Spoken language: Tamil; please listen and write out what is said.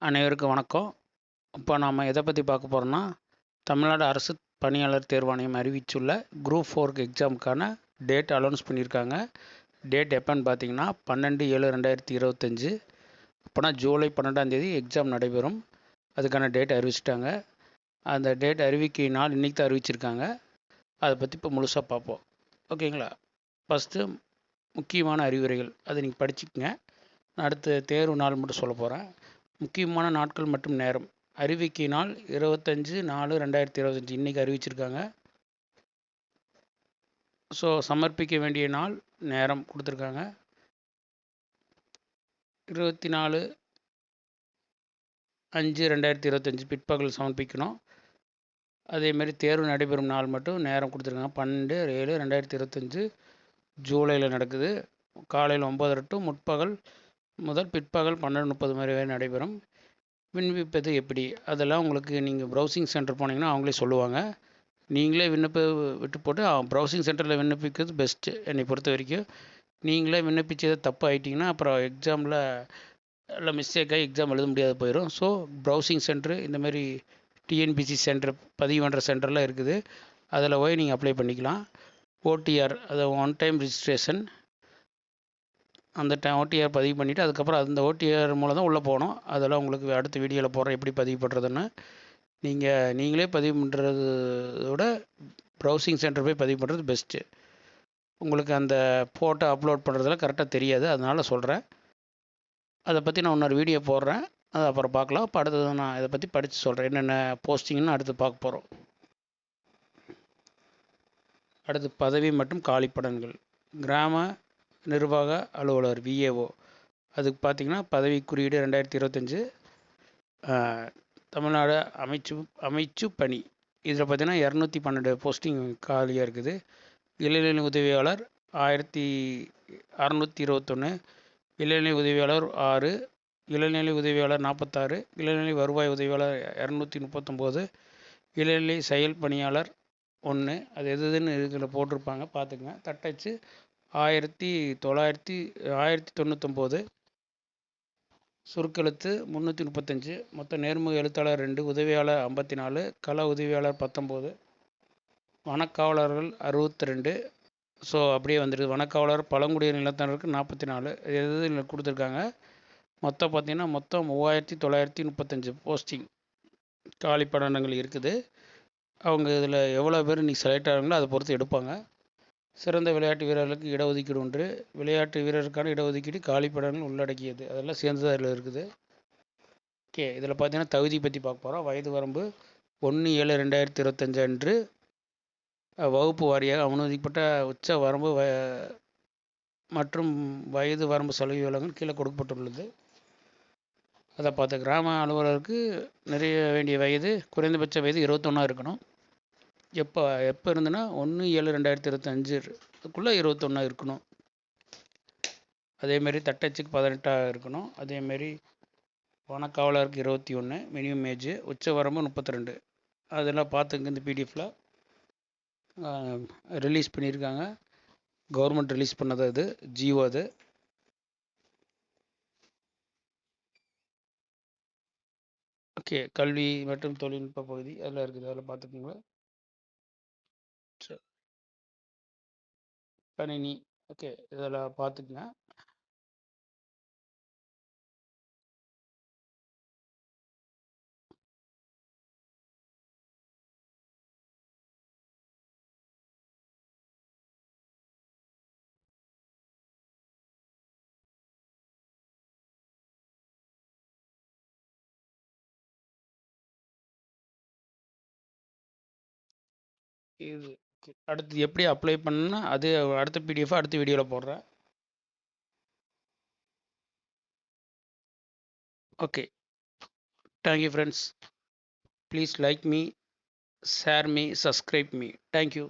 அனைவருக்கும் வணக்கம். இப்போ நாம் எதை பற்றி பார்க்க போகிறோம்னா, தமிழ்நாடு அரசு பணியாளர் தேர்வாணையம் அறிவித்துள்ள குரூப் 4 எக்ஸாமுக்கான டேட் அனௌன்ஸ் பண்ணியிருக்காங்க. டேட் எப்போன்னு பார்த்தீங்கன்னா 12/7/2025. அப்போனா ஜூலை 12ஆம் தேதி எக்ஸாம் நடைபெறும். அதுக்கான டேட் அறிவிச்சிட்டாங்க. அந்த டேட் அறிவிக்கை நாள் இன்றைக்கி தான் அறிவிச்சிருக்காங்க. அதை பற்றி இப்போ முழுசாக பார்ப்போம். ஓகேங்களா? ஃபஸ்ட்டு முக்கியமான அறிவுரைகள் அதை நீங்கள் படிச்சுக்கங்க. நான் அடுத்த தேர்வு நாள் மட்டும் சொல்ல போகிறேன். முக்கியமான நாட்கள் மற்றும் நேரம். அறிவிக்கை நாள் 25/4/2025 இன்றைக்கி அறிவிச்சிருக்காங்க. ஸோ சமர்ப்பிக்க வேண்டிய நாள் நேரம் கொடுத்துருக்காங்க. 24/5/2025 பிற்பகல் சமர்ப்பிக்கணும். அதேமாதிரி தேர்வு நடைபெறும் நாள் மட்டும் நேரம் கொடுத்துருக்காங்க. 12/7/2025 ஜூலையில் நடக்குது. காலையில் 9:30 to முற்பகல் முதல் பிற்பகல் 12:30 வரை நடைபெறும். விண்ணப்பிப்பது எப்படி? அதெல்லாம் உங்களுக்கு நீங்கள் ப்ரௌசிங் சென்டர் போனீங்கன்னா அவங்களே சொல்லுவாங்க. நீங்களே விட்டு போட்டு ப்ரௌசிங் சென்டரில் விண்ணப்பிக்கிறது பெஸ்ட்டு என்னை பொறுத்த வரைக்கும். நீங்களே விண்ணப்பிச்சது தப்பு ஆகிட்டிங்கன்னா அப்புறம் எக்ஸாமில் எல்லாம் மிஸ்டேக்காகி எக்ஸாம் எழுத முடியாது போயிடும். ஸோ ப்ரௌசிங் சென்டரு இந்தமாரி டிஎன்பிசி சென்டர் பதிவு பண்ணுற சென்டர்லாம் இருக்குது. அதில் போய் நீங்கள் அப்ளை பண்ணிக்கலாம். ஓடிஆர் அதை ஒன் டைம் ரிஜிஸ்ட்ரேஷன், அந்த ஓடிஆர் பதிவு பண்ணிவிட்டு அதுக்கப்புறம் அந்த ஓடிஆர் மூலம் தான் உள்ளே போகணும். அதெல்லாம் உங்களுக்கு அடுத்த வீடியோவில் போடுறேன் எப்படி பதிவு பண்ணுறதுன்னு. நீங்களே பதிவு பண்ணுறதோட ப்ரௌசிங் சென்டர் போய் பதிவு பண்ணுறது பெஸ்ட்டு. உங்களுக்கு அந்த ஃபோட்டோ அப்லோட் பண்ணுறதெல்லாம் கரெக்டாக தெரியாது, அதனால் சொல்கிறேன். அதை பற்றி நான் இன்னொரு வீடியோ போடுறேன், அதை அப்புறம் பார்க்கலாம். இப்போ அடுத்தது நான் இதை பற்றி படித்து சொல்கிறேன் என்னென்ன போஸ்டிங்னு அடுத்து பார்க்க போகிறோம். அடுத்து பதவி மற்றும் காலிப்படங்கள். கிராம நிர்வாக அலுவலர் விஏஓ, அதுக்கு பார்த்திங்கன்னா பதவி குறியீடு 2025 தமிழ்நாடு அமைச்சு பணி. இதில் பார்த்திங்கன்னா 212 போஸ்டிங் காலியாக இருக்குது. இளநிலை உதவியாளர் 1621, இளநிலை உதவியாளர் 6, இளநிலை உதவியாளர் 46, இளநிலை வருவாய் உதவியாளர் 239, இளநிலை செயல் பணியாளர் 1. அது எதுன்னு இதில் போட்டிருப்பாங்க, பார்த்துக்குங்க. தட்டச்சு 1999, சுருக்கெழுத்து 335, மொத்தம் நேர்முக எழுத்தாளர் 2, உதவியாளர் 54, கள உதவியாளர் 19, வனக்காவலர்கள் 62. ஸோ அப்படியே வந்துடுது. வனக்காவலர் பழங்குடியின நிலத்தினருக்கு 44. இதில் கொடுத்துருக்காங்க. மொத்தம் பார்த்திங்கன்னா மொத்தம் 3935 போஸ்டிங் காலிப்படங்கள் இருக்குது. அவங்க இதில் எவ்வளோ பேர் இன்றைக்கி செலக்ட் ஆகிறாங்களோ அதை பொறுத்து எடுப்பாங்க. சிறந்த விளையாட்டு வீரர்களுக்கு இடஒதுக்கீடு ஒன்று. விளையாட்டு வீரருக்கான இடஒதுக்கீடு காலிப்படங்கள் உள்ளடக்கியது. அதெல்லாம் சேர்ந்து தான் அதில் இருக்குது. ஓகே, இதில் பார்த்தீங்கன்னா தகுதி பற்றி பார்க்க போகிறோம். வயது வரம்பு 1/7/2025 அன்று வகுப்பு வாரியாக அனுமதிக்கப்பட்ட உச்ச வரம்பு மற்றும் வயது வரம்பு சலுகை விலங்குகள் கீழே கொடுக்கப்பட்டுள்ளது. அதை பார்த்து கிராம அலுவலருக்கு நிறைய வேண்டிய வயது குறைந்தபட்ச வயது 21 இருக்கணும். எப்போ இருந்துன்னா 1/7/2025க்குள்ளே 21 இருக்கணும். அதேமாரி தட்டச்சுக்கு 18 இருக்கணும். அதேமாரி வனக்காவலருக்கு 21 மினிமம் ஏஜ், உச்ச வரம்பு 32. அதெல்லாம் பார்த்துங்க. இந்த பிடிஎஃப்பில் ரிலீஸ் பண்ணியிருக்காங்க. கவர்மெண்ட் ரிலீஸ் பண்ணது அது ஜியோ. அது ஓகே. கல்வி மற்றும் தொழில்நுட்ப பகுதி அதில் இருக்குது, அதில் பார்த்துக்கோங்க. கணினி ஓகே, இதில் பார்த்துக்குங்க. இது அடுத்து எப்படி அப்ளை பண்ணணும்னா அது அடுத்த பிடிஎஃப் அடுத்த வீடியோவில் போடுறேன். Okay, thank you friends. Please like me, share me, subscribe me. Thank you.